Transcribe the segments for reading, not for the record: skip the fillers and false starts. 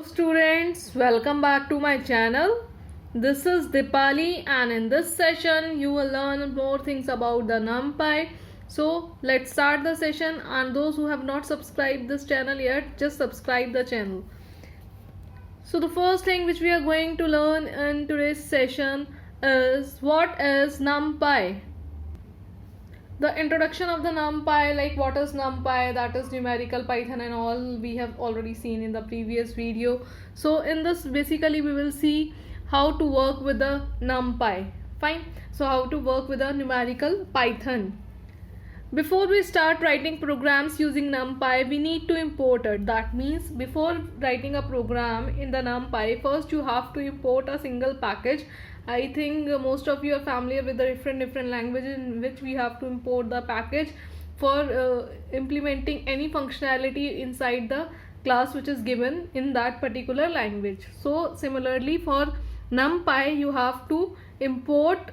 Students, welcome back to my channel. This is Dipali, and in this session you will learn more things about the NumPy. So let's start the session, and those who have not subscribed this channel yet, just subscribe the channel. So the first thing which we are going to learn in today's session is what is NumPy. The introduction of the NumPy, like what is NumPy, that is numerical Python and all, we have already seen in the previous video. So in this basically we will see how to work with the NumPy. Fine. So how to work with a numerical Python. Before we start writing programs using NumPy, we need to import it. That means before writing a program in the NumPy, first you have to import a single package. I think most of you are familiar with the different languages in which we have to import the package for implementing any functionality inside the class which is given in that particular language. So similarly for NumPy, you have to import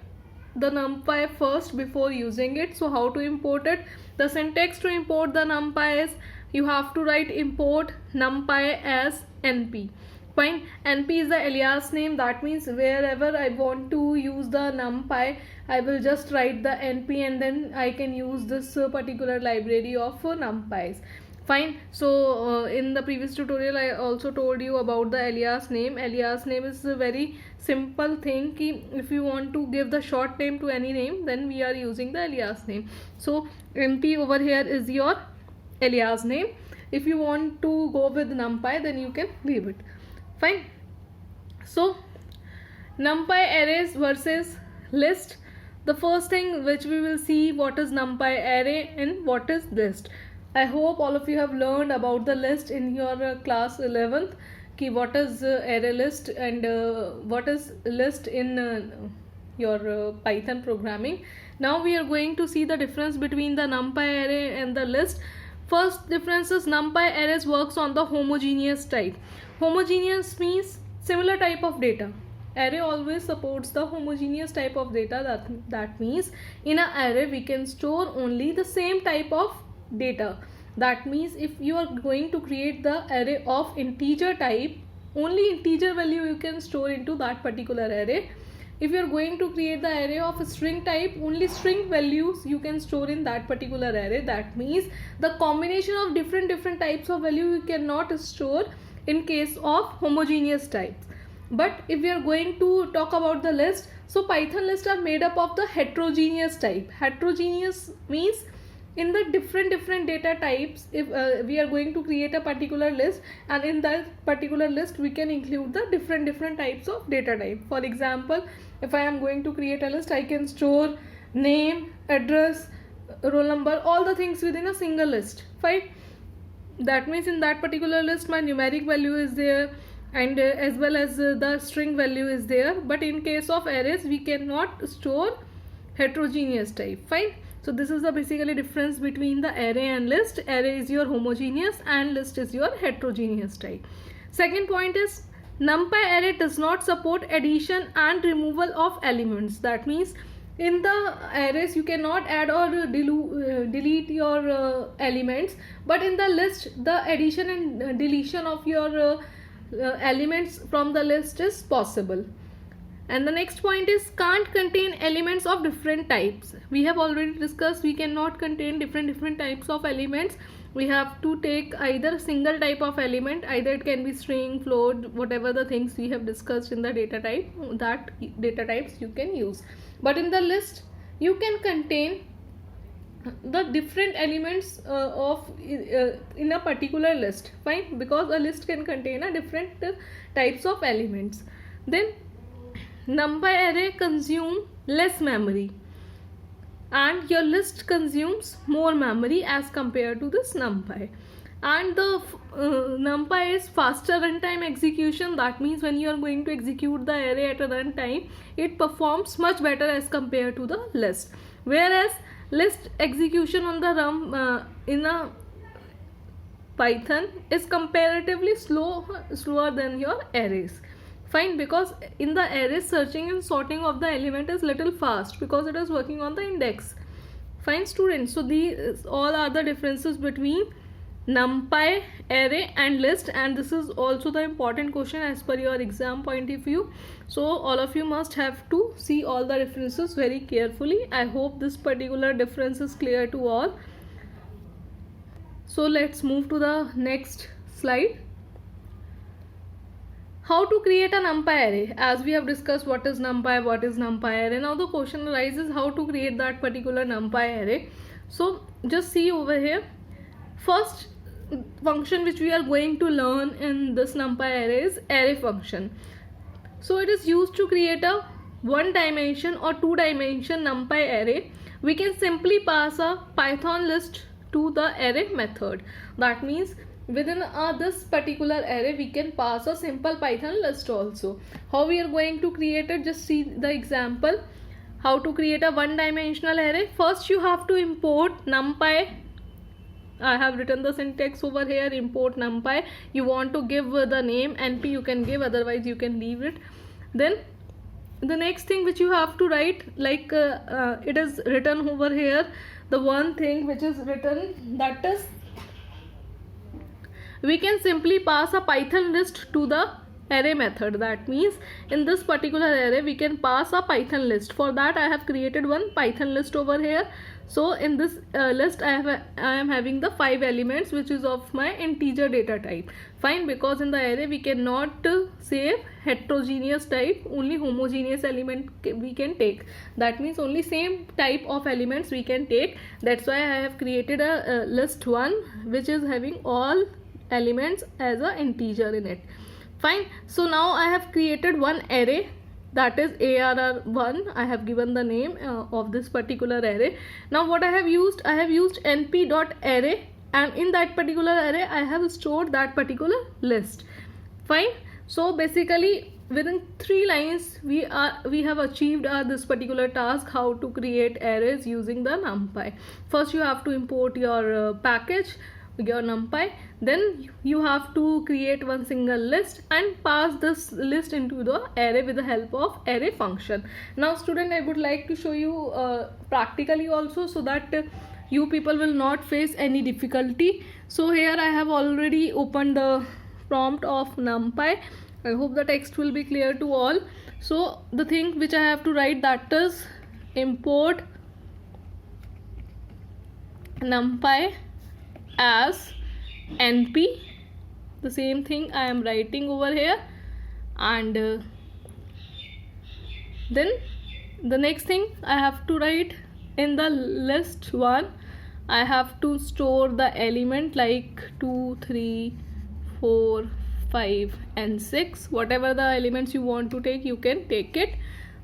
the NumPy first before using it. So how to import it? The syntax to import the NumPy is you have to write import NumPy as np. Fine. Np is the alias name. That means wherever I want to use the NumPy, I will just write the np and then I can use this particular library of NumPys. Fine. So in the previous tutorial I also told you about the alias name. Alias name is a very simple thing ki if you want to give the short name to any name, then we are using the alias name. So np over here is your alias name. If you want to go with NumPy, then you can leave it. Fine. So NumPy arrays versus list. The first thing which we will see, what is NumPy array and what is list. I hope all of you have learned about the list in your class 11th. Ki what is array list and what is list in your Python programming. Now we are going to see the difference between the NumPy array and the list. First difference is NumPy arrays works on the homogeneous type. Homogeneous means similar type of data. Array always supports the homogeneous type of data. That means in an array we can store only the same type of data. That means if you are going to create the array of integer type, only integer value you can store into that particular array. If you are going to create the array of string type, only string values you can store in that particular array. That means the combination of different types of value you cannot store in case of homogeneous types. But if we are going to talk about the list, so Python lists are made up of the heterogeneous type. Heterogeneous means in the different data types, if we are going to create a particular list, and in that particular list we can include the different types of data type. For example, if I am going to create a list, I can store name, address, roll number, all the things within a single list. Fine. That means in that particular list my numeric value is there, and as well as the string value is there. But in case of arrays we cannot store heterogeneous type. Fine. So this is the basically difference between the array and list. Array is your homogeneous and list is your heterogeneous type. Second point is NumPy array does not support addition and removal of elements. That means in the arrays you cannot add or delete your elements, but in the list the addition and deletion of your elements from the list is possible. And the next point is can't contain elements of different types. We have already discussed we cannot contain different types of elements. We have to take either single type of element, either it can be string, float, whatever the things we have discussed in the data type, that data types you can use. But in the list you can contain the different elements in a particular list. Fine, because a list can contain a different types of elements. Then NumPy array consume less memory and your list consumes more memory as compared to this NumPy. And the NumPy is faster runtime execution. That means when you are going to execute the array at a runtime, it performs much better as compared to the list. Whereas list execution on the in a Python is comparatively slower than your arrays. Fine, because in the array searching and sorting of the element is little fast because it is working on the index. Fine students, so these all are the differences between numpy, array and list, and this is also the important question as per your exam point of view. So all of you must have to see all the references very carefully. I hope this particular difference is clear to all. So let's move to the next slide. How to create a numpy array. As we have discussed what is numpy array, now the question arises how to create that particular numpy array. So just see over here, first function which we are going to learn in this numpy array is array function. So it is used to create a one dimension or two dimension numpy array. We can simply pass a Python list to the array method. That means within this particular array we can pass a simple Python list also. How we are going to create it, just see the example. How to create a one dimensional array. First you have to import numpy. I have written the syntax over here, import numpy. You want to give the name np, you can give, otherwise you can leave it. Then the next thing which you have to write, like it is written over here, the one thing which is written, that is we can simply pass a Python list to the array method. That means in this particular array we can pass a Python list. For that I have created one Python list over here. So in this list I am having the 5 elements which is of my integer data type. Fine, because in the array we cannot save heterogeneous type, only homogeneous element we can take. That means only same type of elements we can take. That's why I have created a list 1 which is having all elements as an integer in it. Fine, so now I have created one array, that is ARR1. I have given the name of this particular array. Now what I have used np.array, and in that particular array I have stored that particular list. Fine, so basically within 3 lines we have achieved this particular task, how to create arrays using the numpy. First you have to import your package, your numpy, then you have to create one single list and pass this list into the array with the help of array function. Now student, I would like to show you practically also, so that you people will not face any difficulty. So here I have already opened the prompt of numpy. I hope the text will be clear to all. So the thing which I have to write, that is import numpy as np. The same thing I am writing over here, and then the next thing I have to write, in the list 1 I have to store the element like 2, 3, 4, 5 and 6. Whatever the elements you want to take, you can take it.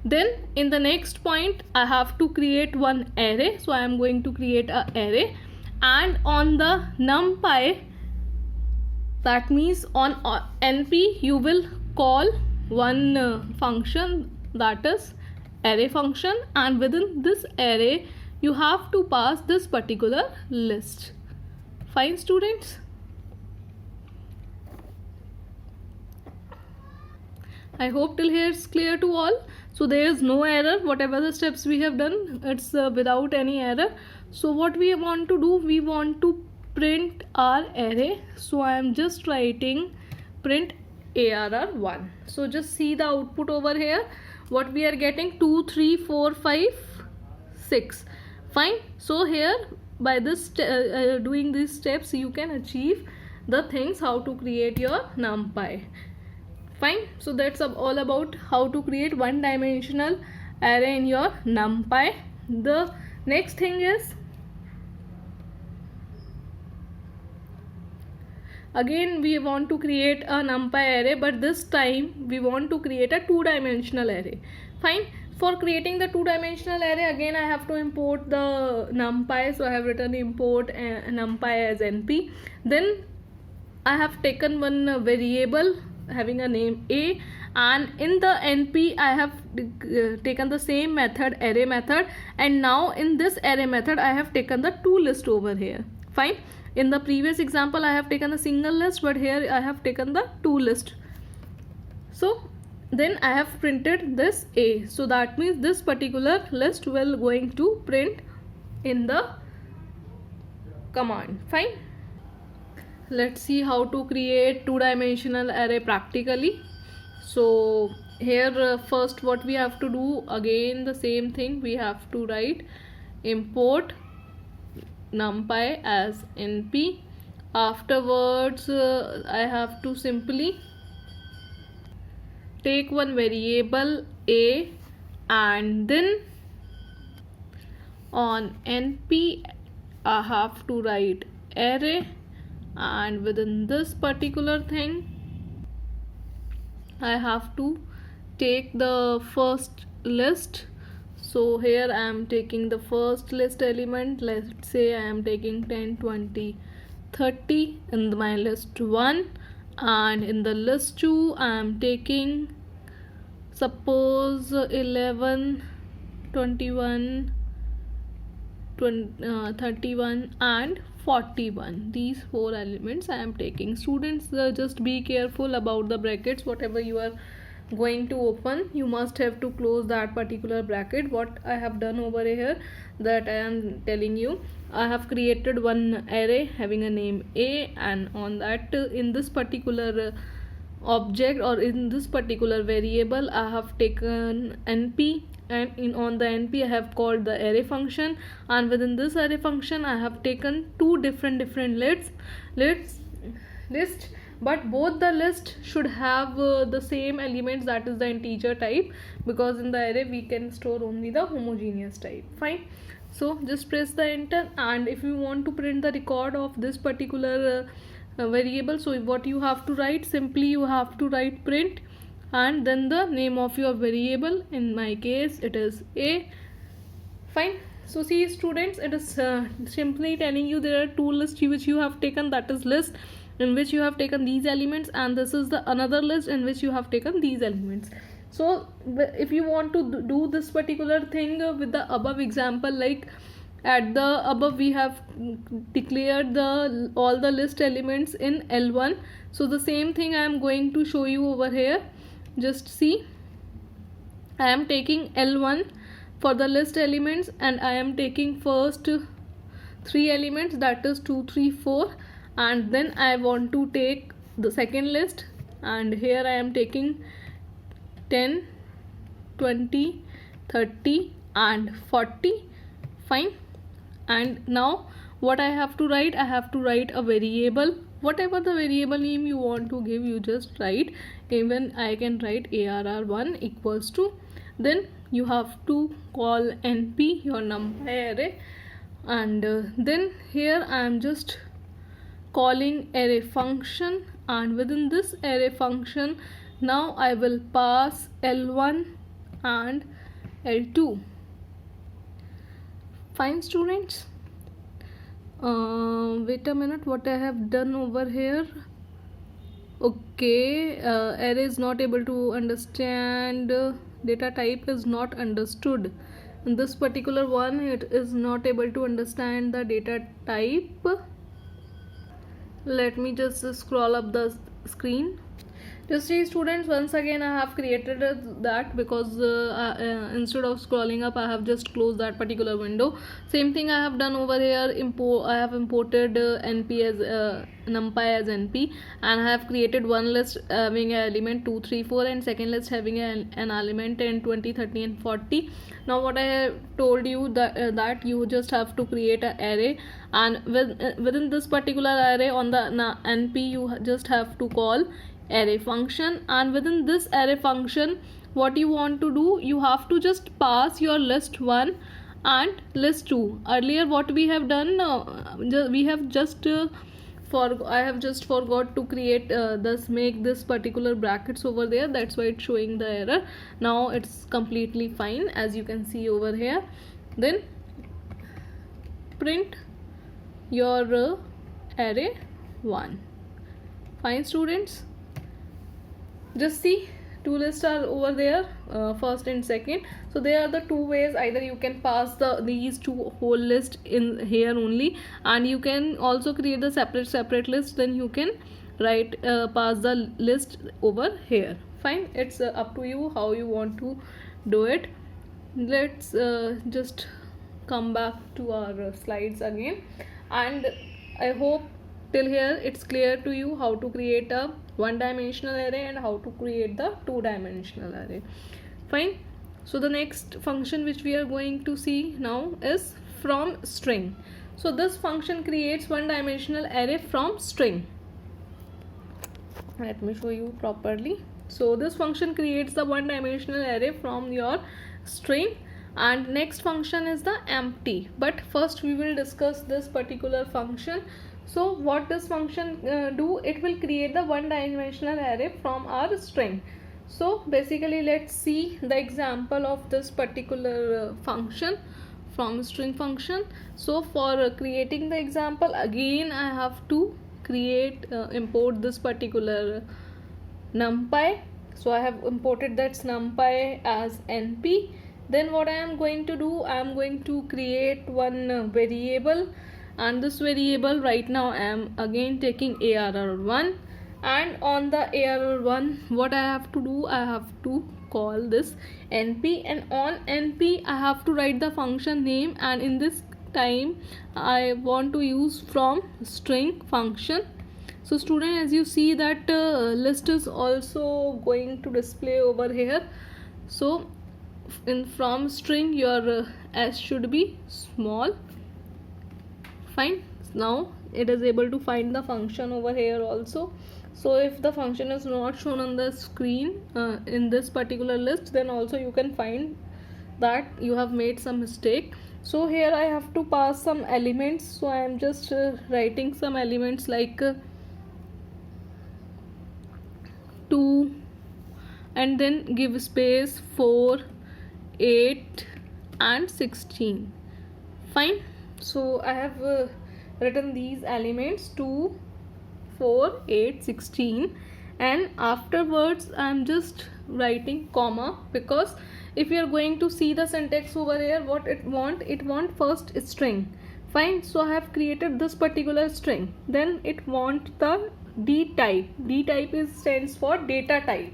Then in the next point I have to create one array. So I am going to create a array, and on the numpy, that means on np, you will call one function, that is array function, and within this array you have to pass this particular list. Fine students, I hope till here it's clear to all. So there is no error, whatever the steps we have done, it's without any error. So what we want to do, we want to print our array. So I am just writing print ARR1. So just see the output over here, what we are getting, 2, 3, 4, 5, 6. Fine, so here by this doing these steps you can achieve the things how to create your numpy. Fine, so that's all about how to create one dimensional array in your numpy. The next thing is, again we want to create a numpy array, but this time we want to create a two-dimensional array. Fine, for creating the two-dimensional array, again I have to import the numpy. So I have written import numpy as np. Then I have taken one variable having a name a, and in the np I have taken the same method, array method, and now in this array method I have taken the two list over here. Fine, in the previous example I have taken a single list, but here I have taken the two list. So then I have printed this a, so that means this particular list will going to print in the command. Fine, let's see how to create two-dimensional array practically. So here first what we have to do, again the same thing, we have to write import numpy as np. Afterwards I have to simply take one variable a, and then on np I have to write array, and within this particular thing I have to take the first list. So here I am taking the first list element. Let's say I am taking 10, 20, 30 in my list 1, and in the list 2 I am taking suppose 11, 21, 31 and 41. These 4 elements I am taking. Students, just be careful about the brackets. Whatever you are going to open, you must have to close that particular bracket. What I have done over here, that I am telling you, I have created one array having a name a, and on that in this particular object or in this particular variable I have taken np, and on the np I have called the array function, and within this array function I have taken two different list, but both the list should have the same elements, that is the integer type, because in the array we can store only the homogeneous type. Fine. So just press the enter, and if you want to print the record of this particular variable, so what you have to write, simply you have to write print and then the name of your variable. In my case it is a. Fine. So see students, it is simply telling you there are two lists which you have taken, that is list in which you have taken these elements, and this is the another list in which you have taken these elements. So if you want to do this particular thing with the above example, like at the above we have declared the all the list elements in L1, so the same thing I am going to show you over here. Just see, I am taking L1 for the list elements, and I am taking first 3 elements, that is 2, 3, 4, and then I want to take the second list, and here I am taking 10, 20, 30 and 40. Fine. And now what I have to write, I have to write a variable, whatever the variable name you want to give, you just write. Even I can write arr1 equals to, then you have to call np your numpy array, and then here I am just calling array function, and within this array function now I will pass L1 and L2. Fine students. Wait a minute, what I have done over here. Okay, array is not able to understand, data type is not understood. In this particular one it is not able to understand the data type. Let me just scroll up the screen. Just see students, once again I have created that, because instead of scrolling up I have just closed that particular window. Same thing I have done over here. I have imported np as numpy as np, and I have created one list having an element 2, 3, 4, and second list having an element 10, 20, 30 and 40. Now what I have told you, that you just have to create an array, and within this particular array on the np you just have to call array function, and within this array function what you want to do, you have to just pass your list 1 and list 2. Earlier what we have done, we have just I have just forgot to create make this particular brackets over there, that's why it's showing the error. Now it's completely fine, as you can see over here. Then print your array 1. Fine students. Just see, two lists are over there, first and second. So there are the two ways, either you can pass these two whole list in here only, and you can also create the separate list, then you can write pass the list over here. Fine, it's up to you how you want to do it. Let's just come back to our slides again, and I hope till here it's clear to you how to create a one-dimensional array and how to create the two-dimensional array. Fine. So the next function which we are going to see now is from string. So this function creates one-dimensional array from string. Let me show you properly. So this function creates the one-dimensional array from your string, and next function is the empty. But first we will discuss this particular function. So what this function do, it will create the one-dimensional array from our string. So basically let's see the example of this particular function, from string function. So for creating the example, again I have to import this particular numpy. So I have imported that numpy as np. Then what I am going to do, I am going to create one variable, and this variable right now I am again taking arr1, and on the arr1 what I have to do, I have to call this np, and on np I have to write the function name, and in this time I want to use from string function. So student, as you see that list is also going to display over here. So in from string your s should be small. Fine. Now it is able to find the function over here also. So if the function is not shown on the screen in this particular list, then also you can find that you have made some mistake. So here I have to pass some elements. So I am just writing some elements like 2, and then give space 4, 8 and 16. Fine. So I have written these elements 2, 4, 8, 16, and afterwards I am just writing comma, because if you are going to see the syntax over here, what it want first string. Fine. So I have created this particular string, then it want the d type. D type stands for data type.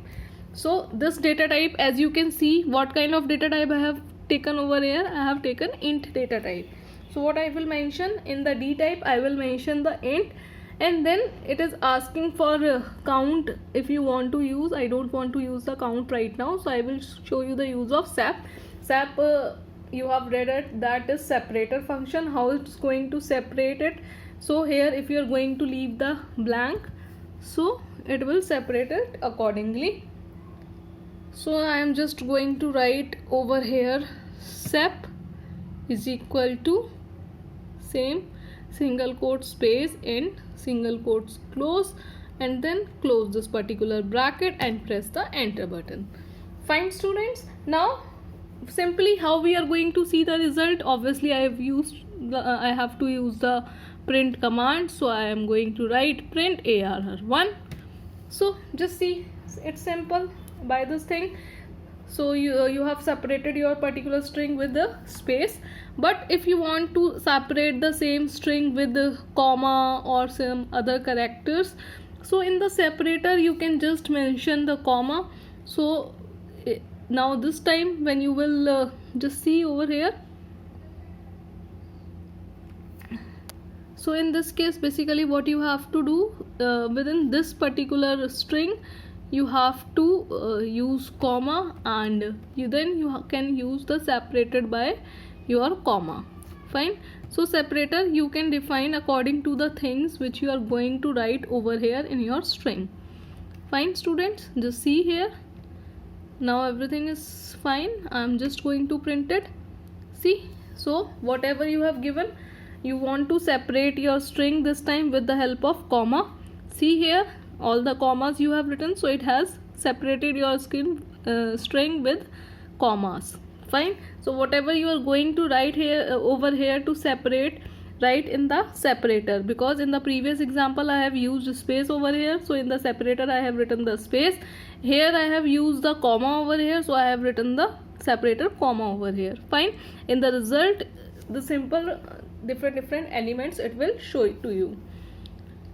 So this data type, as you can see, what kind of data type I have taken over here, I have taken int data type. So what I will mention in the d type, I will mention the int, and then it is asking for count if you want to use. I don't want to use the count right now, so I will show you the use of sap. Sap, you have read it, that is separator function, how it's going to separate it. So here if you are going to leave the blank, so it will separate it accordingly. So I am just going to write over here sep is equal to same single quote space int single quotes close, and then close this particular bracket and press the enter button. Fine students. Now simply how we are going to see the result, obviously I have to use the print command. So I am going to write print arr1. So just see, it's simple by this thing. So you have separated your particular string with the space, but if you want to separate the same string with the comma or some other characters, so in the separator you can just mention the comma. So now this time when you will just see over here, so in this case basically what you have to do, within this particular string you have to use comma, and you can use the separated by your comma. Fine. So separator you can define according to the things which you are going to write over here in your string. Fine students, just see here, now everything is fine. I am just going to print it. See, so whatever you have given, you want to separate your string this time with the help of comma. See here, all the commas you have written, so it has separated your string with commas. Fine. So whatever you are going to write here over here to separate, write in the separator, because in the previous example I have used space over here, so in the separator I have written the space. Here I have used the comma over here, so I have written the separator comma over here. Fine. In the result, the simple different elements it will show it to you.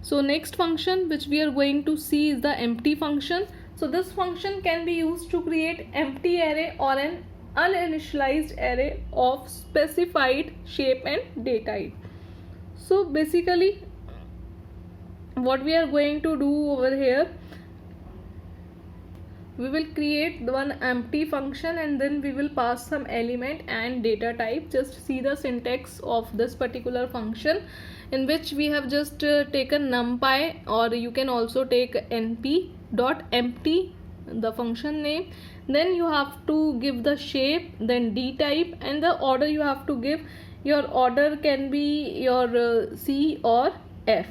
So next function which we are going to see is the empty function. So this function can be used to create empty array or an uninitialized array of specified shape and data type. So basically what we are going to do over here, we will create one empty function and then we will pass some element and data type. Just see the syntax of this particular function, in which we have just taken numpy, or you can also take np dot empty, the function name. Then you have to give the shape, then d type, and the order you have to give. Your order can be your C or F.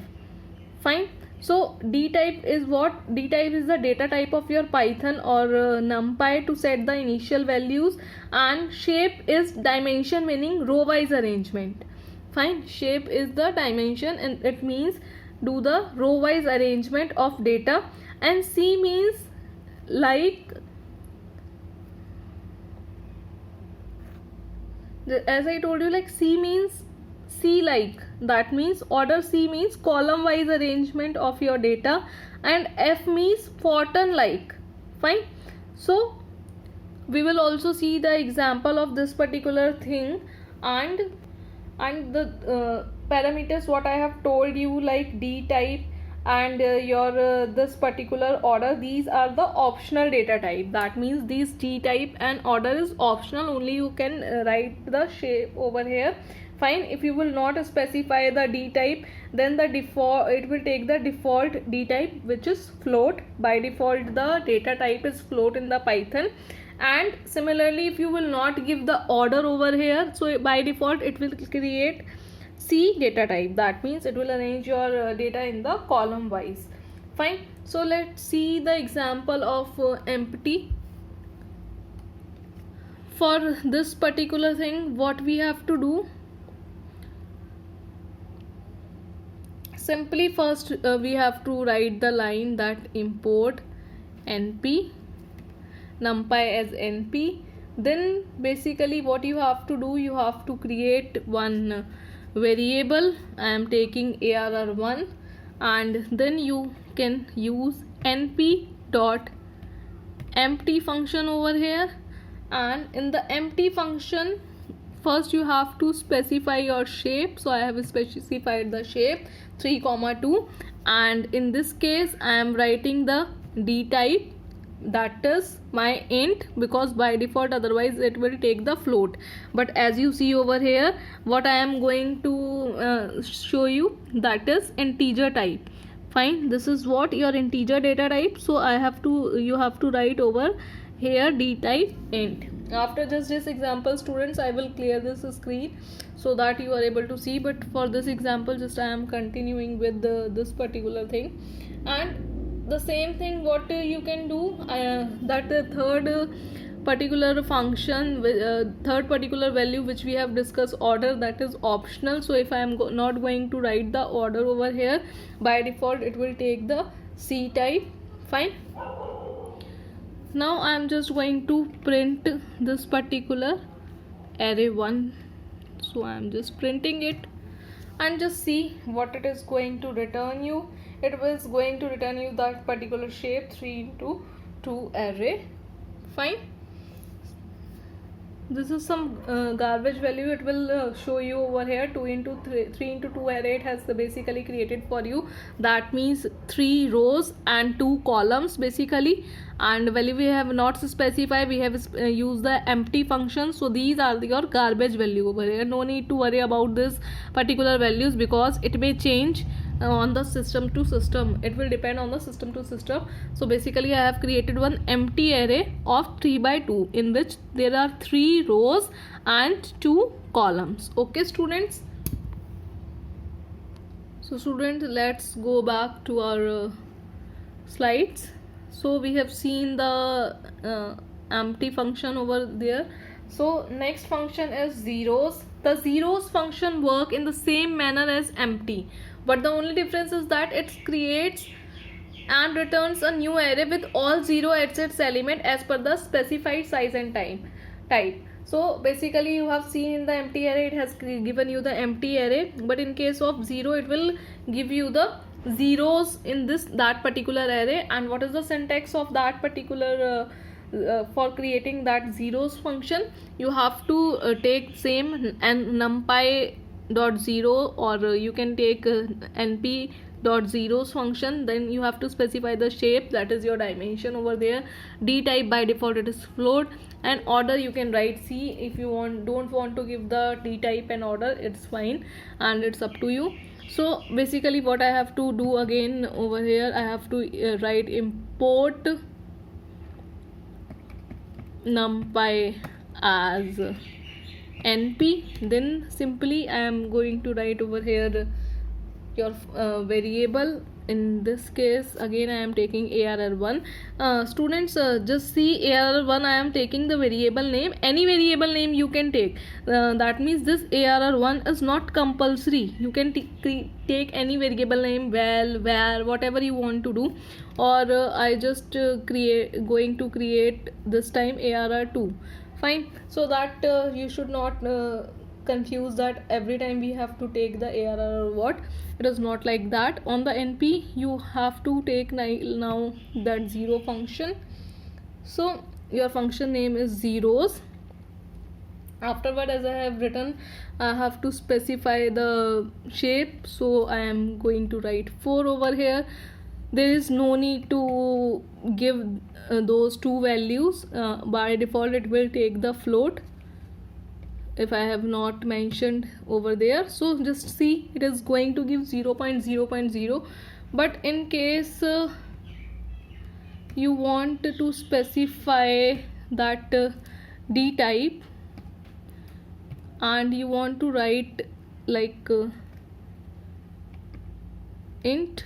Fine. So d type is what? D type is the data type of your Python or NumPy to set the initial values, and shape is dimension, meaning row wise arrangement. Fine. Shape is the dimension and it means do the row wise arrangement of data, and C means like, as I told you, like C means C like, that means order. C means column wise arrangement of your data, and F means Fortran like. Fine. So we will also see the example of this particular thing, and the parameters what I have told you, like d type and your this particular order, these are the optional data type. That means these d type and order is optional, only you can write the shape over here. Fine. If you will not specify the d type, then the default, it will take the default d type, which is float. By default the data type is float in the Python. And similarly, if you will not give the order over here, so by default it will create C data type. That means it will arrange your data in the column wise. Fine. So let's see the example of empty. For this particular thing, what we have to do, simply first we have to write the line that import np numpy as np. Then basically what you have to do, you have to create one variable. I am taking arr1, and then you can use np dot empty function over here. And in the empty function, first you have to specify your shape. So I have specified the shape 3,2, and in this case I am writing the d type, that is my int, because by default otherwise it will take the float. But as you see over here, what I am going to show you, that is integer type. Fine. This is what your integer data type. So you have to write over here d type int. After just this example, students, I will clear this screen so that you are able to see, but for this example just I am continuing with this particular thing. And the same thing what you can do, that third particular function, third particular value which we have discussed, order, that is optional. So if I am not going to write the order over here, by default it will take the C type. Fine. Now I am just going to print this particular array1. So I am just printing it, and just see what it is going to return you. It was going to return you that particular shape 3×2 array. Fine. This is some garbage value. It will show you over here 3×2 array. It has basically created for you. That means 3 rows and 2 columns basically. And value we have not specified, we have used the empty function. So these are your garbage value over here. No need to worry about this particular values, because it may change on the system to system. It will depend on the system to system. So basically I have created one empty array of 3×2, in which there are 3 rows and 2 columns. Okay students. So students, let's go back to our slides. So we have seen the empty function over there. So next function is zeros. The zeros function work in the same manner as empty, but the only difference is that it creates and returns a new array with all 0 at its element as per the specified size and type. So basically you have seen in the empty array it has given you the empty array, but in case of 0 it will give you the zeros in that particular array. And what is the syntax of that particular for creating that zeros function? You have to take same and numpy dot 0, or you can take np dot zeros function. Then you have to specify the shape, that is your dimension over there. D type by default it is float, and order you can write C. If you don't want to give the D type and order, it's fine, and it's up to you. So basically what I have to do again over here, I have to write import numpy as np. Then simply I am going to write over here your variable. In this case again I am taking arr1. Students, just see arr1, I am taking the variable name. Any variable name you can take. That means this arr1 is not compulsory. You can take any variable name, val, var, whatever you want to do. Or I just going to create this time arr2. Fine. So that you should not confuse that every time we have to take the arr or what. It is not like that. On the np you have to take now that zero function. So your function name is zeros. Afterward, as I have written, I have to specify the shape, so I am going to write 4 over here. There is no need to give those two values. By default it will take the float if I have not mentioned over there. So just see, it is going to give 0.0.0. But in case you want to specify that D type, and you want to write like int,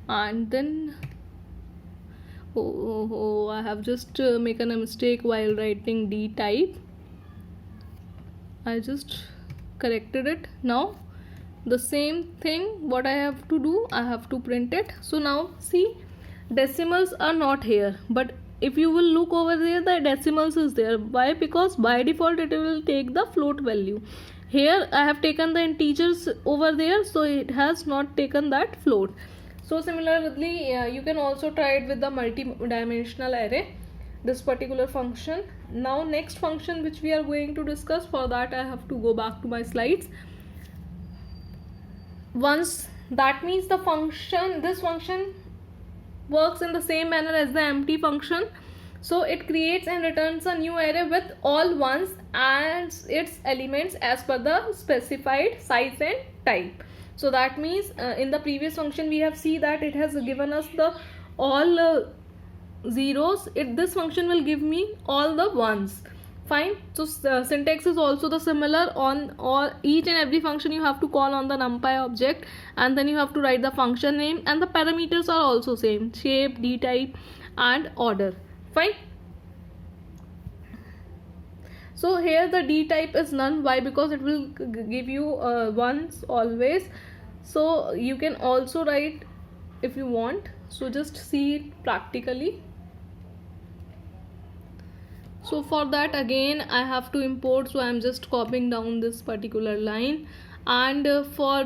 and then I have just making a mistake while writing D type. I just corrected it. Now the same thing what I have to do, I have to print it. So now see, decimals are not here, but if you will look over there, the decimals is there. Why? Because by default it will take the float value. Here I have taken the integers over there, so it has not taken that float. So similarly you can also try it with the multi-dimensional array, this particular function. Now next function which we are going to discuss, for that I have to go back to my slides. Once, that means the function, this function works in the same manner as the empty function. So it creates and returns a new array with all ones and its elements as per the specified size and type. So that means in the previous function we have seen that it has given us the all zeros. This function will give me all the ones. Fine. So syntax is also the similar. On all each and every function you have to call on the numpy object, and then you have to write the function name, and the parameters are also same: shape, D type, and order. Fine. So here the D type is none. Why? Because it will give you ones always. So you can also write if you want. So just see it practically. So for that again I have to import. So I am just copying down this particular line, and for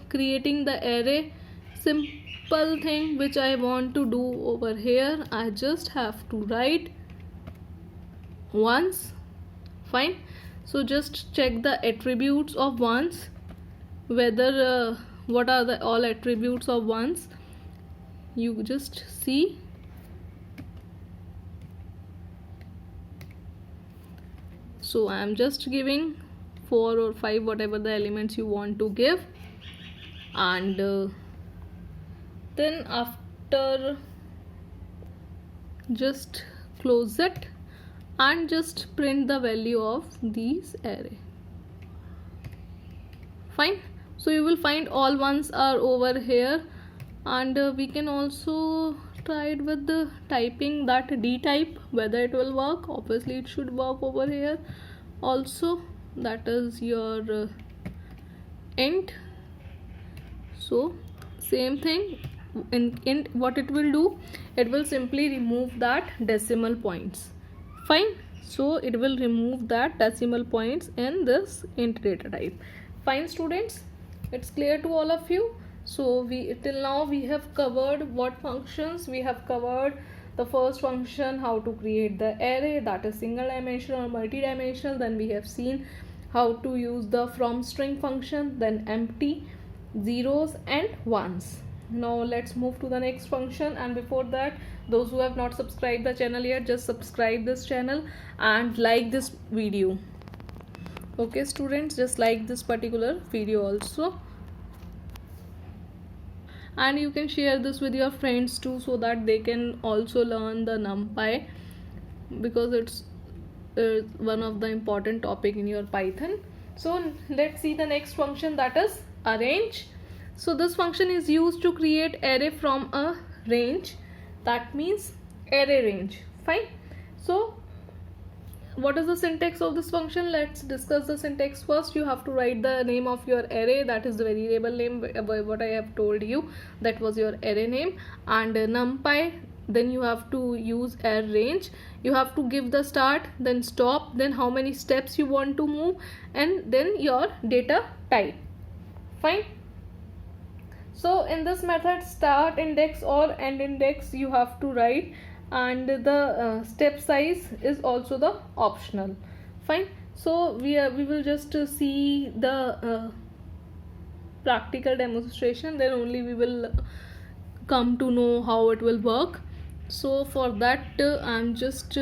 creating the array, simple thing which I want to do over here, I just have to write ones. Fine. So just check the attributes of ones, whether what are the all attributes of ones. You just see. So I am just giving 4 or 5, whatever the elements you want to give, and then after just close it and just print the value of these array. Fine. So you will find all ones are over here, and we can also try it with the typing that D type, whether it will work. Obviously it should work over here also. That is your int. So same thing in int, what it will do, it will simply remove that decimal points. Fine. So it will remove that decimal points in this int data type. Fine students, it's clear to all of you. So we till now we have covered what functions. We have covered the first function, how to create the array, that is single dimensional or multi-dimensional. Then we have seen how to use the from string function, then empty. zeros and ones. Now let's move to the next function, and before that, those who have not subscribed the channel yet, just subscribe this channel and like this video. Okay students, just like this particular video also, and you can share this with your friends too, so that they can also learn the NumPy, because it's one of the important topic in your Python. So let's see the next function, that is arrange. So this function is used to create array from a range, that means array range. Fine. So what is the syntax of this function? Let's discuss the syntax first. You have to write the name of your array, that is the variable name, what I have told you, that was your array name, and NumPy. Then you have to use arrange. You have to give the start, then stop, then how many steps you want to move, and then your data type. Fine. So in this method, start index or end index you have to write, and the step size is also the optional. Fine. So we will just see the practical demonstration, then only we will come to know how it will work. So for that I'm just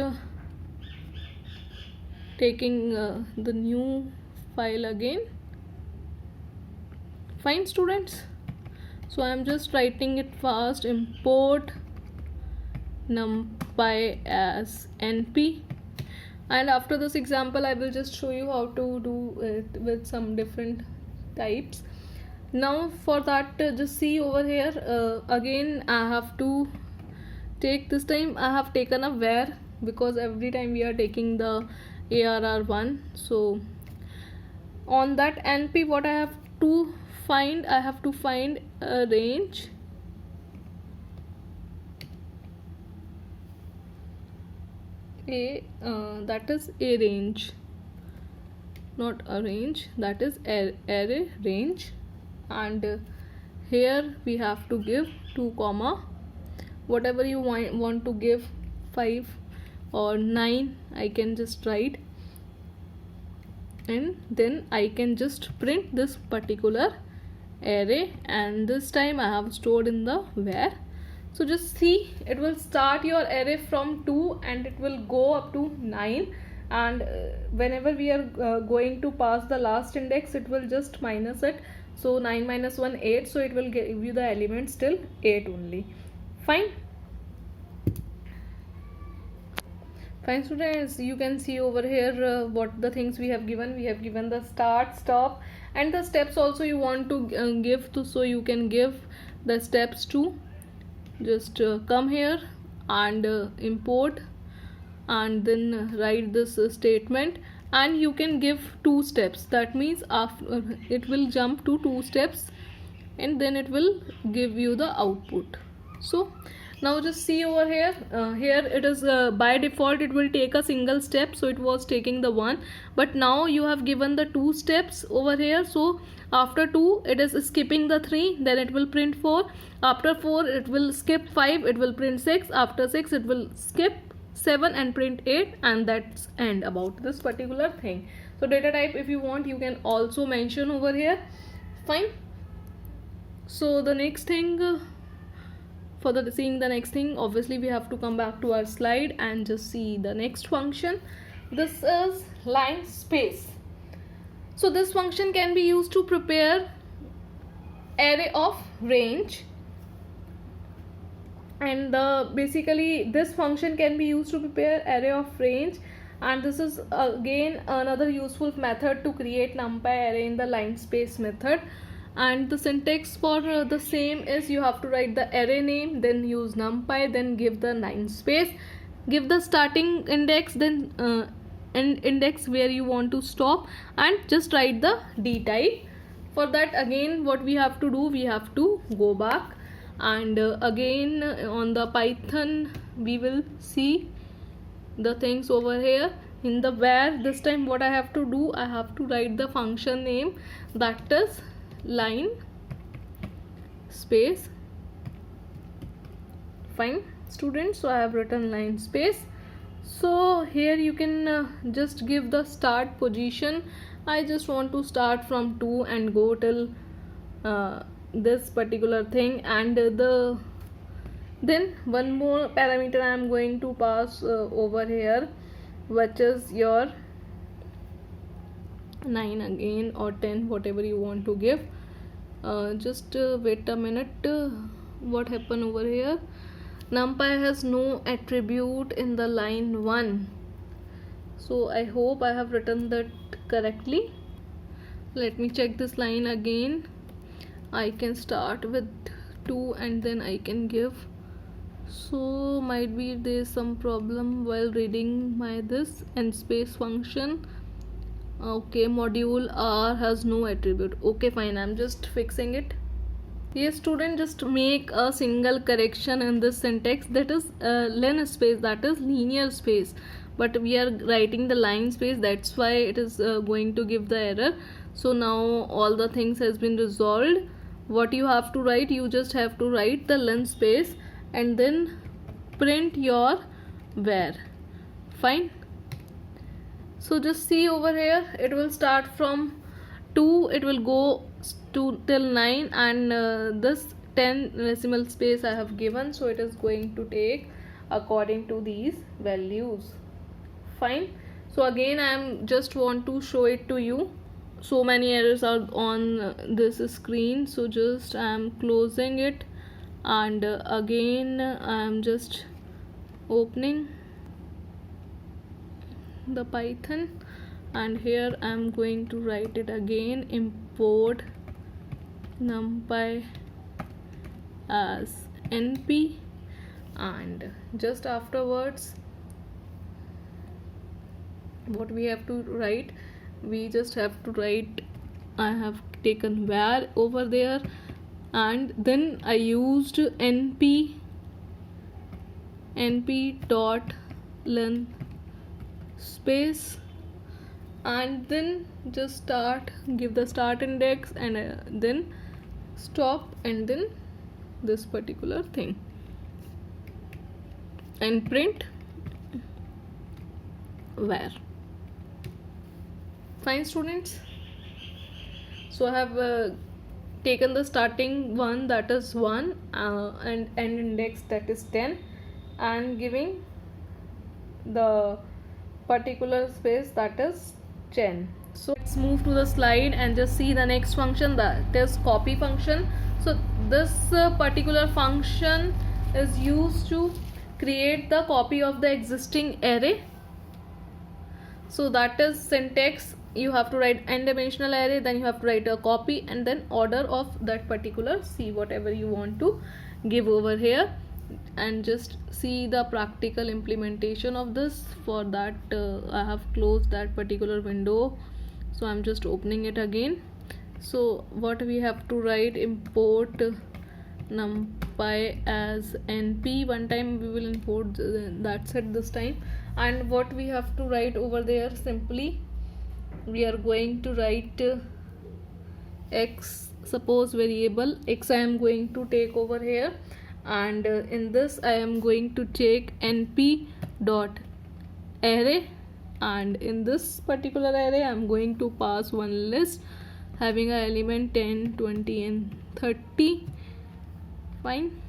taking the new file again. Fine students. So I'm just writing it fast. Import NumPy as np, and after this example I will just show you how to do it with some different types. Now for that, just see over here, again I have to take, this time I have taken a where, because every time we are taking the ARR1. So on that np, what I have to find, I have to find a range, that is a range, not a range, that is array range, and here we have to give 2 comma whatever you want to give, 5 or 9 I can just write, and then I can just print this particular array, and this time I have stored in the where. So just see, it will start your array from 2 and it will go up to 9, and whenever we are going to pass the last index, it will just minus it. So 9 minus 1, 8, so it will give you the elements till 8 only. Fine. Fine students, you can see over here what the things we have given. We have given the start, stop, and the steps also you want to give to, so you can give the steps too. Just come here and import, and then write this statement, and you can give 2 steps, that means after it will jump to 2 steps and then it will give you the output. So now just see over here, here it is by default it will take a single step, so it was taking the 1, but now you have given the 2 steps over here. So after 2 it is skipping the 3, then it will print 4, after 4 it will skip 5, it will print 6, after 6 it will skip 7 and print 8, and that's end about this particular thing. So data type, if you want, you can also mention over here. Fine. So the next thing, for the seeing the next thing, obviously we have to come back to our slide and just see the next function. This is line space. So this function can be used to prepare array of range, and basically this function can be used to prepare array of range, and this is again another useful method to create NumPy array in the line space method. And the syntax for the same is, you have to write the array name, then use NumPy, then give the line space, give the starting index, then end index where you want to stop, and just write the d type. For that, again what we have to do, we have to go back, and again on the Python we will see the things over here. In the where, this time what I have to do, I have to write the function name, that is line space. Fine students, so I have written line space. So here you can just give the start position. I just want to start from 2 and go till this particular thing. And then one more parameter I am going to pass over here, which is your 9 again, or 10, whatever you want to give. Just wait a minute. What happened over here? NumPy has no attribute in the line 1. So I hope I have written that correctly. Let me check this line again. I can start with 2 and then I can give. So might be there is some problem while reading my this and space function. Okay, module R has no attribute. Okay, fine, I'm just fixing it. Yes, student, just make a single correction in this syntax, that is len space, that is linear space, but we are writing the line space, that's why it is going to give the error. So now all the things has been resolved. What you have to write, you just have to write the len space and then print your where. Fine. So just see over here, it will start from 2, it will go to till 9, and this 10 decimal space I have given, so it is going to take according to these values. Fine. So again I am just want to show it to you. So many errors are on this screen, so just I am closing it, and again I am just opening the Python, and here I am going to write it again, import NumPy as np, and just afterwards what we have to write, we just have to write, I have taken var over there, and then I used np dot len space, and then just start, give the start index, and then stop, and then this particular thing, and print where. Fine, students. So I have taken the starting one, that is 1, and end index, that is 10, and giving the particular space, that is 10. So let's move to the slide and just see the next function, that is copy function. So this particular function is used to create the copy of the existing array. So that is syntax, you have to write n dimensional array, then you have to write a copy, and then order of that particular C, whatever you want to give over here, and just see the practical implementation of this. For that I have closed that particular window, so I'm just opening it again. So what we have to write, import NumPy as np, one time we will import, that's it this time. And what we have to write over there, simply we are going to write x, suppose variable x I am going to take over here, and in this I am going to take np dot array, and in this particular array I am going to pass one list having a element 10, 20 and 30. Fine.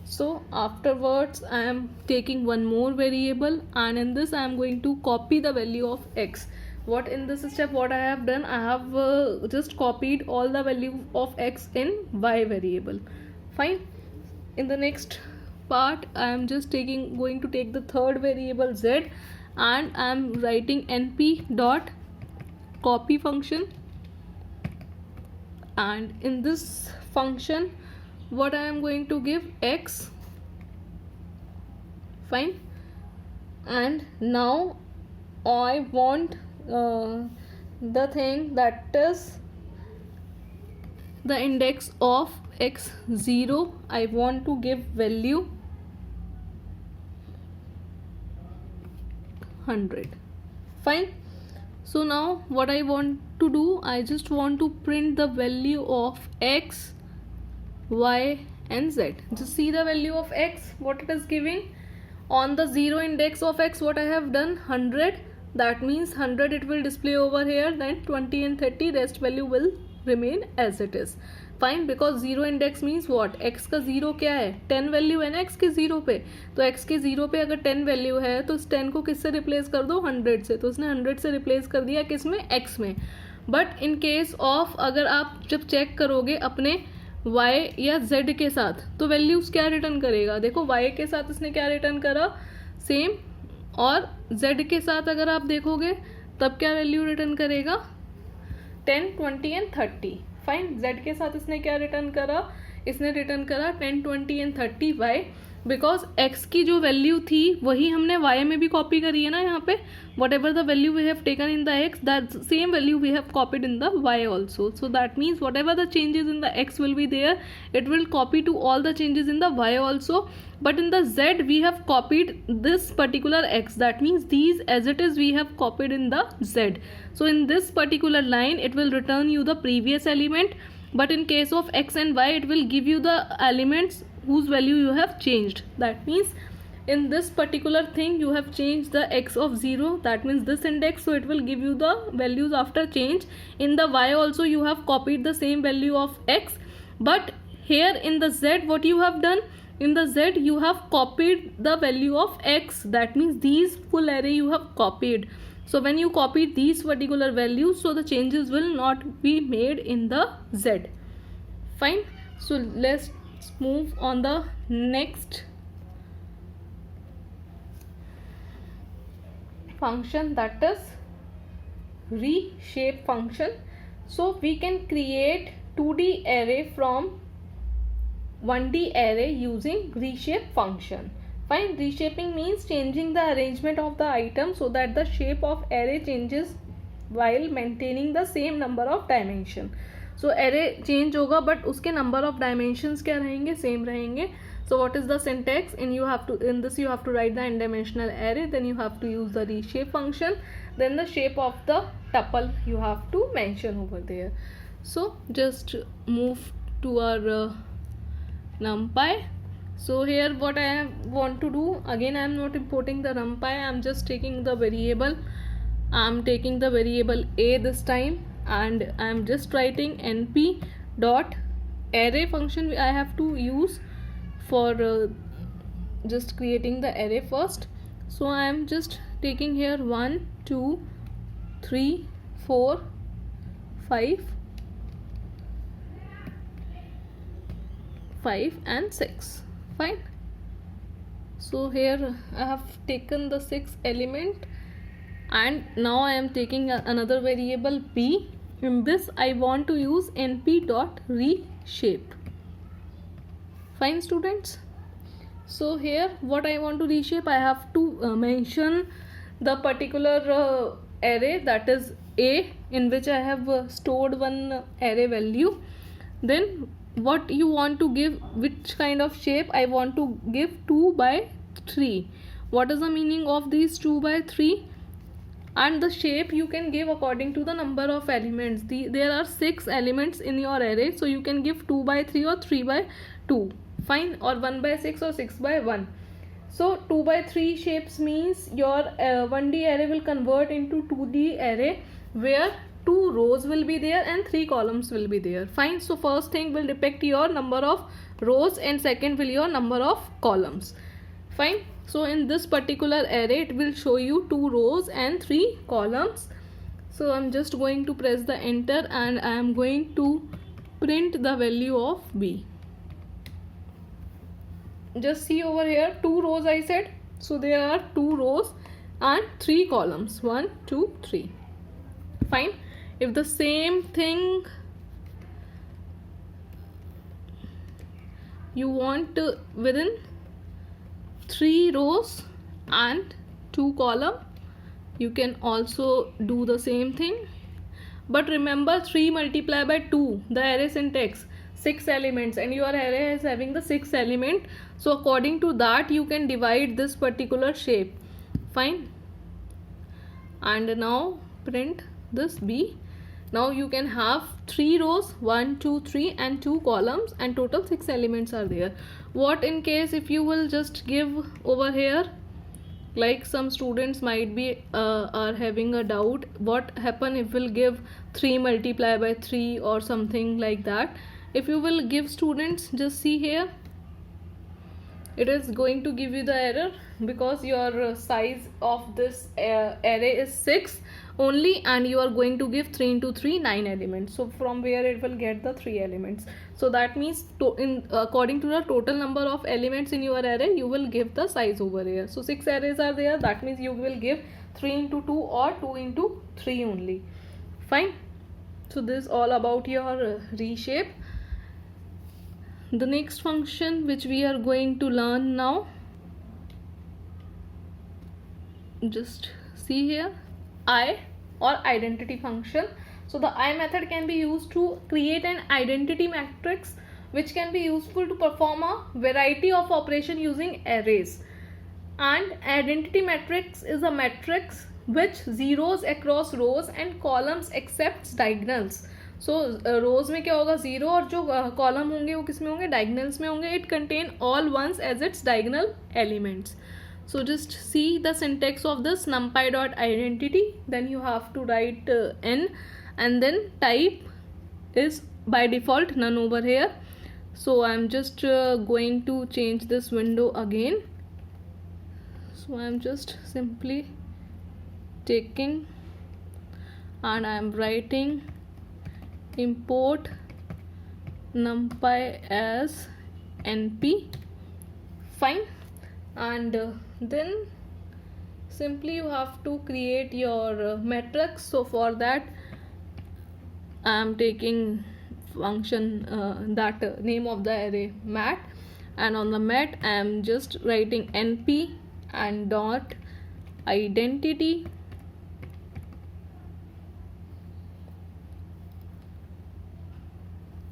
So afterwards I am taking one more variable, and in this I am going to copy the value of x. What in this step, what I have done, I have just copied all the value of x in y variable. Fine. In the next part I am just going to take the third variable z, and I am writing np dot copy function, and in this function what I am going to give, x. Fine. And now I want the thing, that is the index of x0, I want to give value 100. Fine. So now what I want to do, I just want to print the value of x, y and z. Just see the value of x, what it is giving. On the 0 index of x, what I have done, 100, that means 100 it will display over here, then 20 and 30, rest value will remain as it is. Fine, because zero index means what, x का zero क्या है, 10 value है ना x के zero पे, तो x के zero पे अगर 10 वैल्यू है तो उस 10 को किससे रिप्लेस कर दो, 100 से, तो उसने 100 से रिप्लेस कर दिया किस में, एक्स में. बट इन केस ऑफ अगर आप जब चेक करोगे अपने y या z के साथ, तो वैल्यूज क्या रिटर्न करेगा, देखो y के साथ इसने क्या रिटर्न करा, सेम, और z के साथ अगर आप देखोगे तब क्या वैल्यू रिटर्न करेगा, 10, 20 एंड 30. फाइन, z के साथ इसने क्या रिटर्न करा, इसने रिटर्न करा 10, 20 एंड 30. वाई, बिकॉज x की जो वैल्यू थी वही हमने y में भी कॉपी करी है ना, यहाँ पे whatever the value we have taken in the x, that same value we have copied in the y also. So that means whatever the changes in the x will be there, it will copy to all the changes in the y also. But in the z we have copied this particular x, that means these as it is we have copied in the z. So in this particular line it will return you the previous element, but in case of x and y it will give you the elements whose value you have changed. That means in this particular thing you have changed the x of 0, that means this index, so it will give you the values after change. In the y also you have copied the same value of x, but here in the z what you have done, in the z you have copied the value of x, that means these full array you have copied. So when you copy these particular values, so the changes will not be made in the z. Fine, so let's move on the next function, that is reshape function. So we can create 2D array from 1D array using reshape function. Fine, reshaping means changing the arrangement of the item so that the shape of array changes while maintaining the same number of dimension. So array change होगा but उसके number of dimensions क्या रहेंगे, same रहेंगे. So what is the syntax, in this you have to write the n-dimensional array, then you have to use the reshape function, then the shape of the tuple you have to mention over there. So just move to our numpy. So here what I want to do, again I am not importing the numpy, I am just taking the variable, I am taking the variable a this time, and I am just writing np dot array function I have to use for just creating the array first. So I am just taking here 1, 2, 3, 4, 5 and 6. Fine, so here I have taken the 6 element, and now I am taking another variable b. In this I want to use np dot reshape. Fine students, so here what I want to reshape, I have to mention the particular array, that is a, in which I have stored one array value. Then what you want to give, which kind of shape, I want to give 2 by 3. What is the meaning of these 2 by 3? And the shape you can give according to the number of elements. There are 6 elements in your array, so you can give 2 by 3 or 3 by 2. Fine, or 1 by 6 or 6 by 1. So 2 by 3 shapes means your 1D array will convert into 2D array, where 2 rows will be there and 3 columns will be there. Fine, so first thing will depict your number of rows and second will your number of columns. Fine, so in this particular array it will show you 2 rows and 3 columns. So I'm just going to press the enter and I am going to print the value of b. Just see over here, 2 rows I said, so there are 2 rows and 3 columns, 1, 2, 3. Fine, if the same thing you want within 3 rows and 2 column, you can also do the same thing. But remember, 3 multiplied by 2, the array syntax, 6 elements, and your array is having the 6 element, so according to that you can divide this particular shape. Fine, and now print this b. Now you can have 3 rows, 1, 2, 3 and 2 columns, and total 6 elements are there. What in case if you will just give over here, like some students might be are having a doubt, what happen if we'll give 3 multiplied by 3 or something like that. if you will give students, just see here, it is going to give you the error because your size of this array is 6 only, and you are going to give 3 into 3 9 elements. So from where it will get the 3 elements? So that means according to the total number of elements in your array, you will give the size over here. So 6 arrays are there, that means you will give 3 into 2 or 2 into 3 only. Fine. So this is all about your reshape. The next function which we are going to learn now, just see here, I or identity function. So the I method can be used to create an identity matrix which can be useful to perform a variety of operation using arrays. And identity matrix is a matrix which zeros across rows and columns accepts diagonals. सो रोज में क्या होगा, zero, और जो column होंगे वो किस में होंगे, डायगनल्स में होंगे. It contain all ones as its diagonal elements. So just see the syntax of this numpy.identity. Then you have to write n, and then type is by default none over here. So I'm just going to change this window again. So I'm just simply taking and I'm writing import numpy as np. Fine. And then simply you have to create your matrix. So for that I am taking function that name of the array mat, and on the mat I am just writing np and dot identity,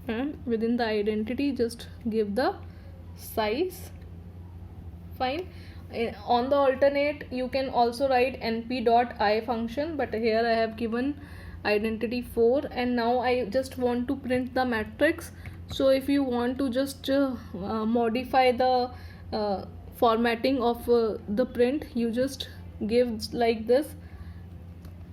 and within the identity just give the size. Fine. On the alternate you can also write np.I function, but here I have given identity 4, and now I just want to print the matrix. So if you want to just modify the formatting of the print, you just give like this.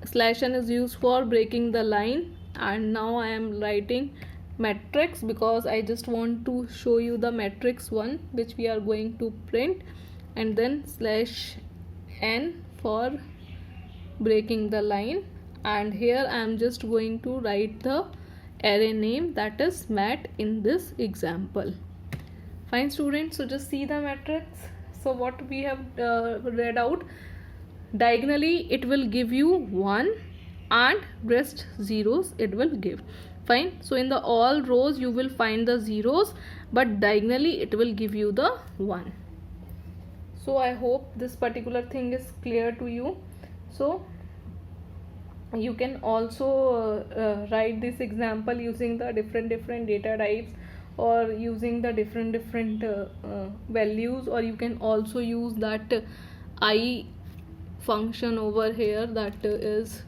/n is used for breaking the line, and now I am writing matrix because I just want to show you the matrix 1 which we are going to print, and then /n for breaking the line, and here I am just going to write the array name, that is mat, in this example. Fine students, so just see the matrix. So what we have read out, diagonally it will give you 1 and rest zeros it will give. Fine. So in the all rows you will find the zeros, but diagonally it will give you the 1. So I hope this particular thing is clear to you. So you can also write this example using the different data types, or using the different values, or you can also use that I function over here, that is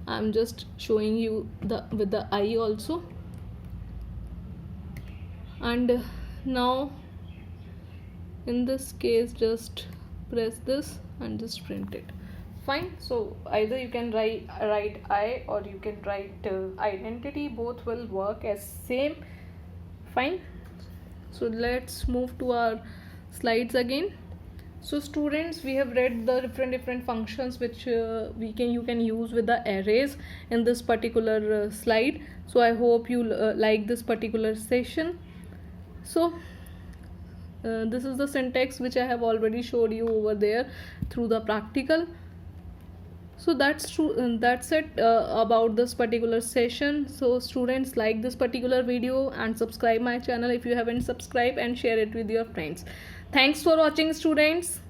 I'm just showing you with the I also. And now in this case just press this and just print it. Fine. So either you can write I, or you can write identity, both will work as same. Fine. So let's move to our slides again. So students, we have read the different functions which you can use with the arrays in this particular slide. So I hope you like this particular session. So this is the syntax which I have already showed you over there through the practical. So that's true. That's it about this particular session. So students, like this particular video and subscribe my channel if you haven't subscribed, and share it with your friends. Thanks for watching students.